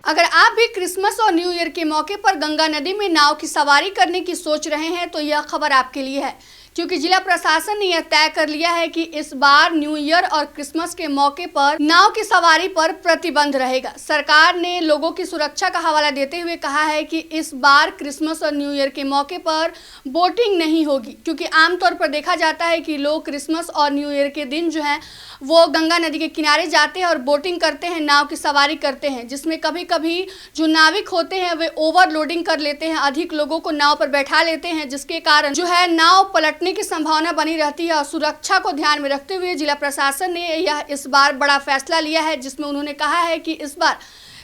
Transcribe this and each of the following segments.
अगर आप भी क्रिसमस और न्यू ईयर के मौके पर गंगा नदी में नाव की सवारी करने की सोच रहे हैं तो यह खबर आपके लिए है, क्योंकि जिला प्रशासन ने यह तय कर लिया है कि इस बार न्यू ईयर और क्रिसमस के मौके पर नाव की सवारी पर प्रतिबंध रहेगा। सरकार ने लोगों की सुरक्षा का हवाला देते हुए कहा है कि इस बार क्रिसमस और न्यू ईयर के मौके पर बोटिंग नहीं होगी, क्योंकि आमतौर पर देखा जाता है कि लोग क्रिसमस और न्यू ईयर के दिन जो है वो गंगा नदी के किनारे जाते हैं और बोटिंग करते हैं, नाव की सवारी करते हैं, जिसमें कभी कभी जो नाविक होते हैं वे ओवरलोडिंग कर लेते हैं, अधिक लोगों को नाव पर बैठा लेते हैं, जिसके कारण जो है नाव पलटने की संभावना बनी रहती है। और सुरक्षा को ध्यान में रखते हुए जिला प्रशासन ने यह इस बार बड़ा फैसला लिया है, जिसमें उन्होंने कहा है कि इस बार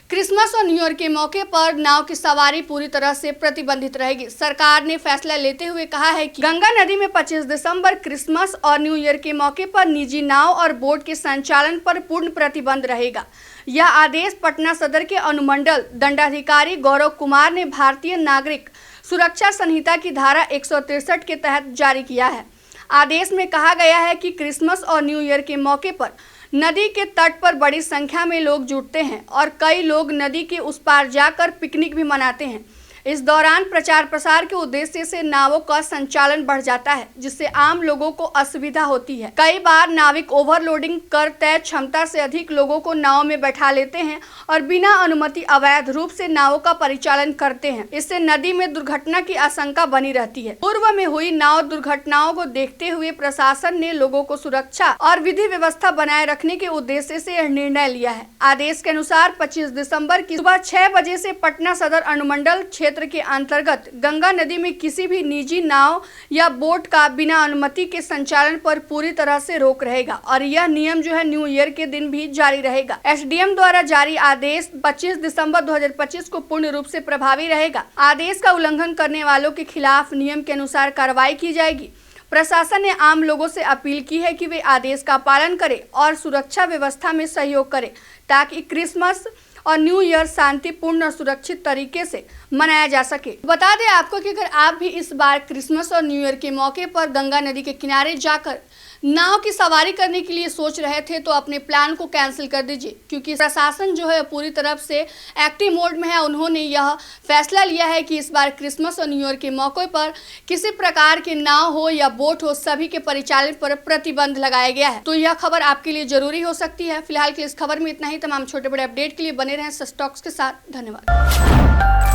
क्रिसमस और न्यू ईयर के मौके पर नाव की सवारी पूरी तरह से प्रतिबंधित रहेगी। सरकार ने फैसला लेते हुए कहा है कि गंगा नदी में 25 दिसंबर क्रिसमस और न्यू ईयर के मौके पर निजी नाव और बोट के संचालन पर पूर्ण प्रतिबंध रहेगा। यह आदेश पटना सदर के अनुमंडल दंडाधिकारी गौरव कुमार ने भारतीय नागरिक सुरक्षा संहिता की धारा 163 के तहत जारी किया है। आदेश में कहा गया है कि क्रिसमस और न्यू ईयर के मौके पर नदी के तट पर बड़ी संख्या में लोग जुटते हैं और कई लोग नदी के उस पार जाकर पिकनिक भी मनाते हैं। इस दौरान प्रचार प्रसार के उद्देश्य से नावों का संचालन बढ़ जाता है, जिससे आम लोगों को असुविधा होती है। कई बार नाविक ओवरलोडिंग कर तय क्षमता से अधिक लोगों को नाव में बैठा लेते हैं और बिना अनुमति अवैध रूप से नावों का परिचालन करते हैं। इससे नदी में दुर्घटना की आशंका बनी रहती है। पूर्व में हुई नाव दुर्घटनाओं को देखते हुए प्रशासन ने लोगों को सुरक्षा और विधि व्यवस्था बनाए रखने के उद्देश्य से यह निर्णय लिया है। आदेश के अनुसार 25 दिसंबर की सुबह 6 बजे से पटना सदर अनुमंडल क्षेत्र के अंतर्गत गंगा नदी में किसी भी निजी नाव या बोट का बिना अनुमति के संचालन पर पूरी तरह से रोक रहेगा और यह नियम जो है न्यू ईयर के दिन भी जारी रहेगा। एसडीएम द्वारा जारी आदेश 25 दिसंबर 2025 को पूर्ण रूप से प्रभावी रहेगा। आदेश का उल्लंघन करने वालों के खिलाफ नियम के अनुसार कार्रवाई की जाएगी। प्रशासन ने आम लोगों से अपील की है कि वे आदेश का पालन करें और सुरक्षा व्यवस्था में सहयोग करें, ताकि क्रिसमस और न्यू ईयर शांतिपूर्ण और सुरक्षित तरीके से मनाया जा सके। बता दें आपको कि अगर आप भी इस बार क्रिसमस और न्यू ईयर के मौके पर गंगा नदी के किनारे जाकर नाव की सवारी करने के लिए सोच रहे थे तो अपने प्लान को कैंसिल कर दीजिए, क्योंकि प्रशासन जो है पूरी तरफ से एक्टिव मोड में है। उन्होंने यह फैसला लिया है कि इस बार क्रिसमस और न्यू ईयर के मौके पर किसी प्रकार के नाव हो या बोट हो, सभी के परिचालन पर प्रतिबंध लगाया गया है। तो यह खबर आपके लिए जरूरी हो सकती है। फिलहाल के इस खबर में इतना ही। तमाम छोटे बड़े अपडेट के लिए बने रहें सच टॉक्स के साथ। धन्यवाद।